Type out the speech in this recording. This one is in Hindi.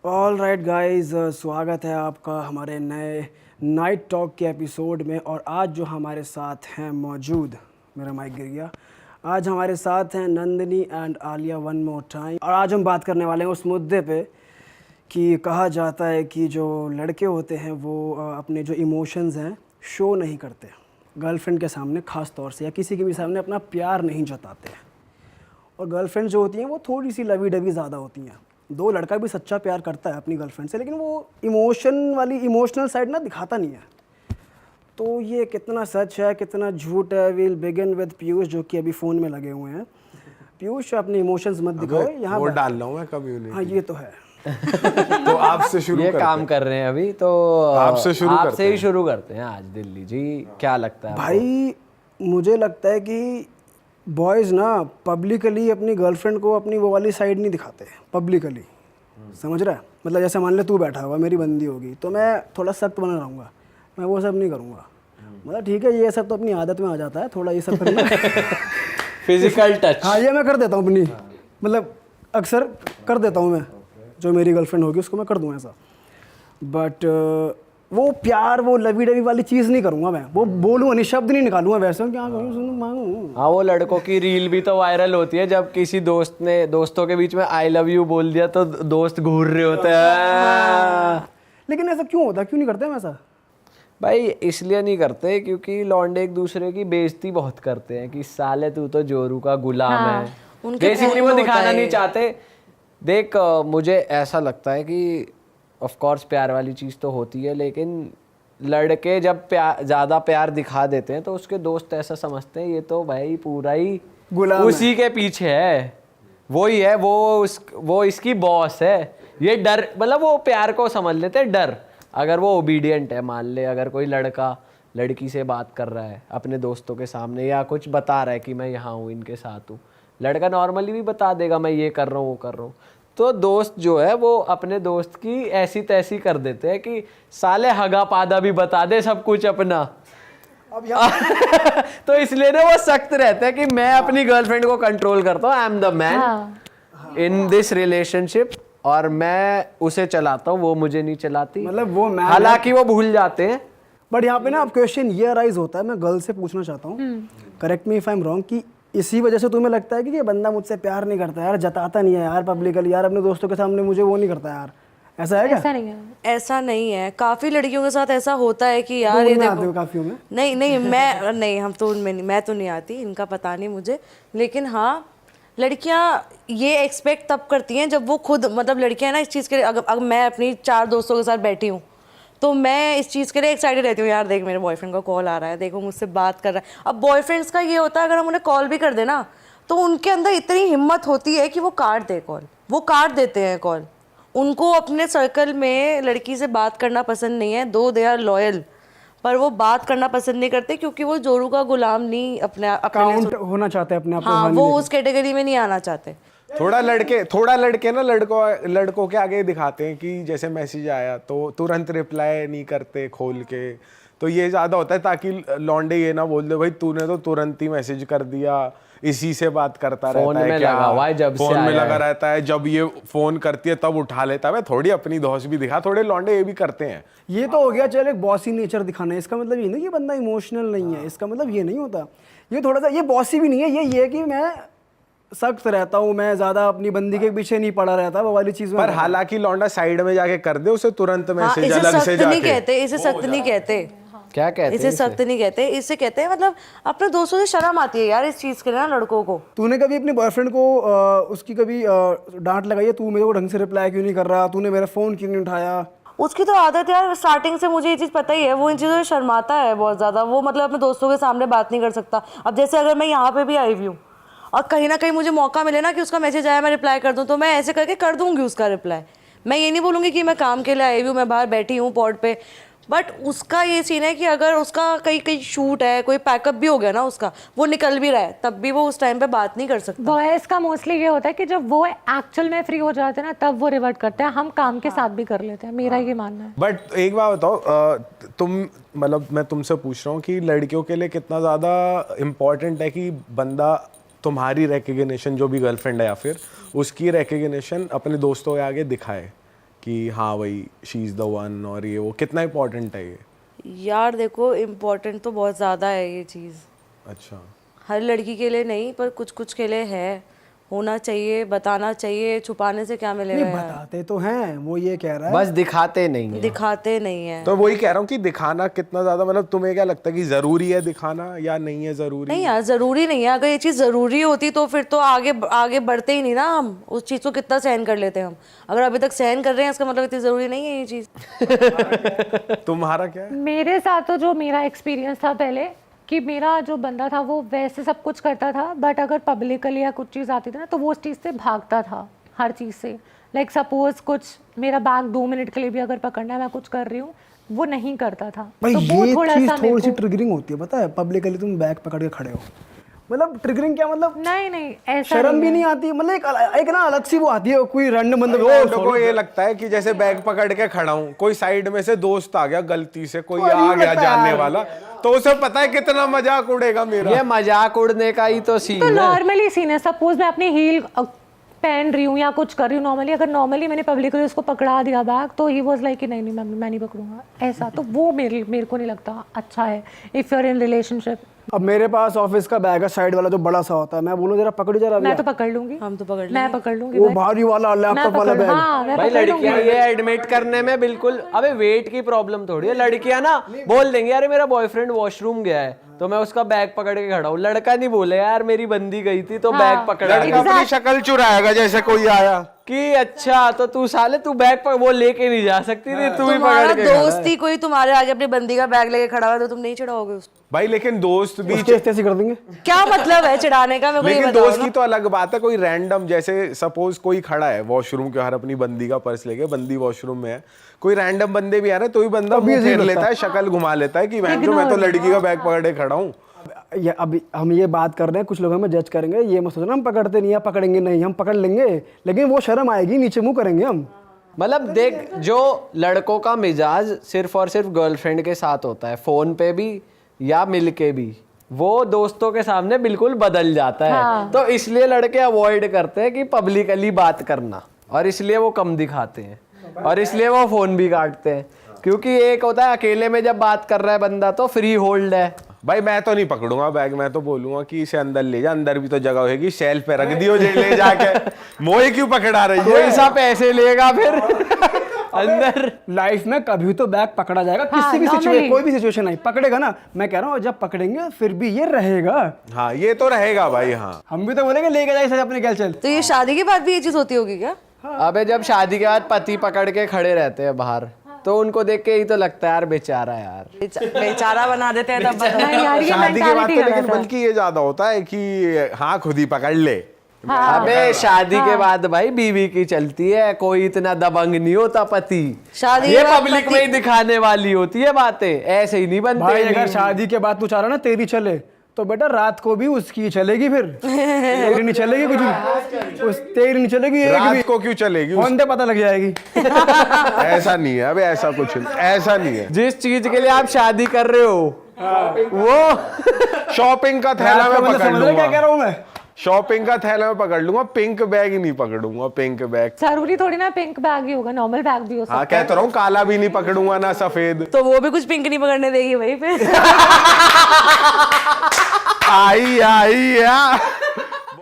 ऑल राइट गाइज, स्वागत है आपका हमारे नए नाइट टॉक के एपिसोड में। और आज जो हमारे साथ हैं मौजूद, मेरा माइक गिर गया। आज हमारे साथ हैं Nandini and Alia one more time. और आज हम बात करने वाले हैं उस मुद्दे पे कि कहा जाता है कि जो लड़के होते हैं वो अपने जो इमोशंस हैं शो नहीं करते गर्लफ्रेंड के सामने, ख़ास तौर से, या किसी के भी सामने अपना प्यार नहीं जताते हैं। और गर्लफ्रेंड जो होती हैं वो थोड़ी सी लवी डवी ज़्यादा होती हैं। दो लड़का भी सच्चा प्यार करता है अपनी गर्लफ्रेंड से, लेकिन वो इमोशनल साइड ना दिखाता नहीं है। तो ये कितना सच है कितना झूठ है, विल बिगिन विद पीयूष जो कि अभी फ़ोन में लगे हुए हैं। पीयूष, अपने इमोशंस मत दिखाओ यहाँ वो पर। डाल रहा हूँ मैं कम्युनिटी। हाँ, ये तो है। तो आपसे शुरू ये करते काम हैं। कर रहे हैं अभी तो आपसे शुरू करते आपसे ही हैं। शुरू करते हैं आज। दिल्ली जी, क्या लगता है भाई मुझे लगता है कि बॉयज़ ना पब्लिकली अपनी गर्लफ्रेंड को अपनी वो वाली साइड नहीं दिखाते पब्लिकली, समझ रहा है? मतलब जैसे मान ले तू बैठा हुआ, मेरी बंदी होगी तो मैं थोड़ा सख्त बना रहूँगा, मैं वो सब नहीं करूँगा। मतलब ठीक है, ये सब तो अपनी आदत में आ जाता है थोड़ा ये सब करना। Physical touch? हाँ, ये मैं कर देता हूँ अपनी, मतलब अक्सर कर देता हूँ मैं। जो मेरी गर्लफ्रेंड होगी उसको मैं कर दूँ ऐसा। बट वो प्यार, वो लवी डवी वाली चीज़ नहीं करूँगा मैं। वो बोलूँगा नहीं, शब्द नहीं निकालूंगा वैसे, क्या करूँ सुनूँ मांगूँ। हाँ, वो लड़कों की रील भी तो वायरल होती है जब किसी दोस्त ने दोस्तों के बीच में आई लव यू बोल दिया तो दोस्त घूर रहे होते हैं। लेकिन ऐसा क्यों होता है, क्यों नहीं करते हम ऐसा? भाई इसलिए नहीं करते क्योंकि लौंडे एक दूसरे की बेइज्जती बहुत करते हैं कि साले तू तो जोरू का गुलाम है। उनके बेसिकली वो खून में दिखाना होता नहीं है। चाहते। देख, मुझे ऐसा लगता है कि ऑफ कोर्स प्यार वाली चीज़ तो होती है, लेकिन लड़के जब ज़्यादा प्यार दिखा देते हैं तो उसके दोस्त ऐसा समझते हैं ये तो भाई पूरा ही गुलाम उसी के पीछे है, वो ही है, वो इसकी बॉस है। ये डर, मतलब वो प्यार को समझ लेते हैं डर। अगर वो ओबीडियंट है, मान ले अगर कोई लड़का लड़की से बात कर रहा है अपने दोस्तों के सामने या कुछ बता रहा है कि मैं यहाँ हूँ, इनके साथ हूँ, लड़का नॉर्मली भी बता देगा मैं ये कर रहा हूँ वो कर रहा हूँ। तो दोस्त जो है वो अपने दोस्त की ऐसी तैसी कर देते हैं कि साले हगा पादा भी बता दे सब कुछ अपना। अब यार तो इसलिए ना वो सख्त रहता है कि मैं अपनी गर्लफ्रेंड को कंट्रोल करता हूँ, I am the man in this relationship, और मैं उसे चलाता हूँ, वो मुझे नहीं चलाती। मतलब वो मैं, हालांकि वो भूल जाते हैं। बट यहाँ पे ना अब क्वेश्चन ये अराइज होता है, मैं गर्ल से पूछना चाहता हूँ, correct me if I am wrong, कि इसी वजह से तुम्हें लगता है कि ये बंदा मुझसे प्यार नहीं करता यार, जताता नहीं है यार पब्लिकली, यार अपने दोस्तों के सामने मुझे वो नहीं करता यार, ऐसा है क्या? ऐसा नहीं है, ऐसा नहीं है। काफी लड़कियों के साथ ऐसा होता है कि यार ये में आते देखो, हो काफियों में? नहीं नहीं, मैं नहीं, हम तो उनमें नहीं, मैं तो नहीं आती, इनका पता नहीं मुझे। लेकिन हाँ, लड़कियां ये एक्सपेक्ट तब करती हैं जब वो खुद, मतलब लड़कियां ना इस चीज़ के लिए, अगर मैं अपनी 4 दोस्तों के साथ बैठी हूँ तो मैं इस चीज़ के लिए एक्साइटेड रहती हूँ, यार देख मेरे बॉयफ्रेंड का कॉल आ रहा है, देखो मुझसे बात कर रहा है। अब बॉयफ्रेंड्स का ये होता है अगर हम उन्हें कॉल भी कर देना तो उनके अंदर इतनी हिम्मत होती है कि वो काट दे कॉल, वो काट देते हैं कॉल। उनको अपने सर्कल में लड़की से बात करना पसंद नहीं है, दो दे आर लॉयल, पर वो बात करना पसंद नहीं करते क्योंकि वो जोरू का गुलाम नहीं अपने काउंट होना चाहते हैं अपने आप को। हाँ, वो उस कैटेगरी में नहीं आना चाहते। थोड़ा लड़के ना लड़कों के आगे दिखाते हैं कि जैसे मैसेज आया तो तुरंत रिप्लाई नहीं करते खोल के, तो ये ज्यादा होता है ताकि लौंडे ये ना बोल दे भाई तूने तो तुरंत ही मैसेज कर दिया, इसी से बात करता फोन रहता है में क्या? लगा हुआ है जब से फोन में आया लगा है। रहता है, जब ये फोन करती है तब उठा लेता है। थोड़ी अपनी दोस्त भी दिखा, थोड़े लौंडे ये भी करते हैं। ये तो हो गया चल एक बॉसी नेचर दिखाना है, इसका मतलब ये नहीं कि बंदा इमोशनल नहीं है, इसका मतलब ये नहीं होता। ये थोड़ा सा, ये बॉसी भी नहीं है, ये है कि मैं सख्त रहता हूँ, मैं ज्यादा अपनी बंदी के पीछे नहीं पड़ा रहता, वो वाली चीज में। पर हालांकि लौंडा साइड में जाके कर दे उसे तुरंत हाँ, मैसेज इसे अलग से सख्त नहीं जाके। कहते, इसे सख्त नहीं कहते, क्या कहते इसे हैं सख्त नहीं कहते, इसे कहते हैं मतलब अपने दोस्तों से शर्म आती है यार इस चीज़ के लिए ना लड़कों को। तूने कभी अपनी बॉयफ्रेंड को उसकी कभी डांट लगाई है, तू मेरे को ढंग से रिप्लाई क्यों नहीं कर रहा, तूने मेरा फोन क्यों नहीं उठाया? उसकी तो आदत यार, स्टार्टिंग से मुझे ये चीज़ पता ही है, वो इन चीज़ों से शर्माता है बहुत ज़्यादा। वो मतलब अपने दोस्तों के सामने बात नहीं कर सकता। अब जैसे अगर मैं यहाँ पे भी आई हुई हूँ और कहीं ना कहीं मुझे मौका मिले ना कि उसका मैसेज आया मैं रिप्लाई कर दूँ, तो मैं ऐसे करके कर दूंगी उसका रिप्लाई। मैं ये नहीं बोलूँगी कि मैं काम के लिए आई हुई हूँ, मैं बाहर बैठी हूँ पॉड पे, बट उसका ये सीन है कि अगर उसका कहीं कहीं शूट है, कोई पैकअप भी हो गया ना उसका, वो निकल भी रहा है, तब भी वो उस टाइम पे बात नहीं कर सकता। बॉयज का मोस्टली ये होता है कि जब वो एक्चुअल में फ्री हो जाते हैं ना तब वो रिवर्ट करते हैं, हम काम के साथ भी कर लेते हैं, मेरा ये मानना है। बट एक बात बताओ, तुम मतलब मैं तुमसे पूछ रहा हूँ कि लड़कियों के लिए कितना ज़्यादा इम्पोर्टेंट है कि बंदा तुम्हारी रिकग्निशन, जो भी गर्लफ्रेंड है या फिर उसकी रिकग्निशन अपने दोस्तों के आगे दिखाए, कि हाँ भाई शी इज़ द वन, और ये वो कितना इम्पोर्टेंट है ये? यार देखो, इम्पोर्टेंट तो बहुत ज़्यादा है ये चीज़, अच्छा, हर लड़की के लिए नहीं पर कुछ कुछ के लिए है, होना चाहिए, बताना चाहिए, छुपाने से क्या मिलेगा नहीं यार? बताते तो हैं, वो ये कह रहा है। बस दिखाते नहीं है। दिखाते नहीं है। तो वही कह रहा हूँ कि दिखाना कितना ज़्यादा, मतलब तुम्हें क्या लगता है कि ज़रूरी है दिखाना या नहीं है ज़रूरी? नहीं यार, ज़रूरी नहीं है। अगर ये चीज़ ज़रूरी होती तो फिर तो आगे आगे बढ़ते ही नहीं ना हम, उस चीज़ को कितना सहन कर लेते हम। अगर अभी तक सहन कर रहे हैं इसका मतलब इतनी ज़रूरी नहीं है ये चीज़। तुम्हारा क्या है? मेरे साथ तो जो मेरा एक्सपीरियंस था पहले, कि मेरा जो बंदा था वो वैसे सब कुछ करता था, बट अगर पब्लिकली या कुछ चीज़ आती थी ना तो वो उस चीज़ से भागता था, हर चीज़ से। लाइक सपोज कुछ मेरा बैग 2 मिनट के लिए भी अगर पकड़ना है, मैं कुछ कर रही हूँ, वो नहीं करता था। भाई तो वो ये थोड़ा चीज सा मेरे थोड़ी सी को- ट्रिगरिंग होती है, पता है? पब्लिकली तुम बैग पकड़ के खड़े हो, मतलब ट्रिगरिंग क्या मतलब? नहीं ऐसा शर्म नहीं भी है। नहीं आती, मतलब एक ना अलग सी वो आती है, कोई रैंडम बंदा लोगों को ये लगता है कि जैसे बैग पकड़ के खड़ा हूँ, कोई साइड में से दोस्त आ गया गलती से, कोई और आ यूं गया लगता है जानने यार। वाला, तो उसे पता है कितना मजाक उड़ेगा मेरा। ये मजाक उड़ने का ही तो सीन तो है। नॉर्मली सीन है, सपोज मैं अपनी हील पहन रही हूँ या कुछ कर रही हूँ नॉर्मली, अगर नॉर्मली मैंने पब्लिकली उसको पकड़ा दिया बैग, तो ही वाज लाइक कि नहीं मैं नहीं पकड़ूंगा, ऐसा। तो वो मेरे को नहीं लगता अच्छा है if you are in relationship. अब मेरे पास ऑफिस का बैग है साइड वाला जो बड़ा सा होता है, मैं बोलूँ जरा पकड़ी जरा मैं भैया, तो पकड़ लूंगी, हम तो पकड़ मैं पकड़ लूंगी वो भाई। भारी वाला मैं लैपटॉप वाला पकड़, बैग। हाँ मैं भाई पकड़ लूंगी। लड़कियां ये एडमिट करने में बिल्कुल, अबे वेट की प्रॉब्लम थोड़ी है। लड़कियां ना बोल देंगे यार मेरा बॉयफ्रेंड वॉशरूम गया है तो मैं उसका बैग पकड़ के खड़ा हूँ। लड़का नहीं बोले यार मेरी बंदी गई थी तो बैग पकड़ा लड़का अपनी शक्ल चुराएगा जैसे कोई आया कि अच्छा तो तू साले तू बैग पर वो लेके नहीं जा सकती थी, तू ही तुम्हारा पकड़ के खड़ा है। दोस्त ही कोई तुम्हारे आगे अपनी बंदी का बैग लेके खड़ा हुआ है तो तुम नहीं चिढ़ाओगे उसको? भाई। लेकिन दोस्त भी, तेज तेज कर देंगे। क्या मतलब है चिढ़ाने का? मेरे को ये लेकिन बताओ दोस्त ना। की तो अलग बात है। कोई रैंडम, जैसे सपोज कोई खड़ा है वॉशरूम के बाहर अपनी बंदी का पर्स लेके, बंदी वॉशरूम में है, कोई रैंडम बंदे भी आ रहे हैं तो ही बंदा मुंह फेर लेता है, शक्ल घुमा लेता है कि मैं तो लड़की का बैग पकड़े खड़ा हूँ। ये अभी हम ये बात कर रहे हैं, कुछ लोग हमें जज करेंगे, ये मत सोचना हम पकड़ते नहीं है, पकड़ेंगे नहीं, हम पकड़ लेंगे, लेकिन वो शर्म आएगी, नीचे मुंह करेंगे हम। मतलब देख, जो लड़कों का मिजाज सिर्फ और सिर्फ गर्लफ्रेंड के साथ होता है, फोन पे भी या मिल के भी, वो दोस्तों के सामने बिल्कुल बदल जाता है। हाँ। तो इसलिए लड़के अवॉइड करते हैं कि पब्लिकली बात करना, और इसलिए वो कम दिखाते हैं, और इसलिए वो फोन भी काटते हैं। क्योंकि एक होता है अकेले में जब बात कर रहा है बंदा तो फ्री होल्ड है। भाई मैं तो नहीं पकड़ूंगा बैग, मैं तो बोलूंगा कि इसे अंदर ले जा, अंदर भी तो जगह होगी, शेल्फ पे रख दियो ले जाके, मोए क्यों पकड़ा रही है? कोई सा पैसे लेगा फिर अंदर। लाइफ में कभी तो बैग पकड़ा जाएगा, हाँ, किसी भी सिचुएशन, normally। कोई भी सिचुएशन नहीं पकड़ेगा ना। मैं कह रहा हूँ जब पकड़ेंगे फिर भी ये रहेगा, हाँ ये तो रहेगा भाई। हाँ हम भी तो बोलेंगे लेके जाए इसे अपने गैल चल। तो ये शादी के बाद भी ये चीज होती होगी क्या? अबे जब शादी के बाद पति पकड़ के खड़े रहते हैं बाहर तो उनको देख के ही तो लगता है यार बेचारा यार। बेचारा बना देते हैं तब बताओ। नहीं यार, ये शादी के बाद मेंटालिटी तो लेकिन गलत है। बल्कि ये ज्यादा होता है कि हाँ खुद ही पकड़ ले। अबे शादी के बाद भाई बीवी की चलती है, कोई इतना दबंग नहीं होता पति। शादी ये के बाद पब्लिक पति- में ही दिखाने वाली होती है बातें, ऐसे ही नहीं बनते। भाई अगर शादी के बाद तू चाह रहा ना तेरी चले, तो बेटा रात को भी उसकी चलेगी, फिर तेरी नहीं चलेगी कुछ भी, उस तेरी नहीं चलेगी एक भी। रात को क्यों चलेगी? फोन पे पता लग जाएगी। ऐसा नहीं है, अबे ऐसा कुछ नहीं, ऐसा नहीं है। जिस चीज के लिए आप शादी कर रहे हो वो शॉपिंग का थैला रात को मैं मतलब पकड़ समझ रहे क्या कह लूंगा, रहा हूँ मैं? शॉपिंग का थैला मैं पकड़ लूंगा, पिंक बैग ही नहीं पकड़ूंगा, पिंक बैग। जरूरी थोड़ी ना पिंक बैग ही होगा, नॉर्मल बैग भी हो सकता हाँ है। कहता रहा हूँ, काला भी नहीं पकड़ूंगा ना सफेद। तो वो भी कुछ पिंक नहीं पकड़ने देगी भाई फिर। आई आई या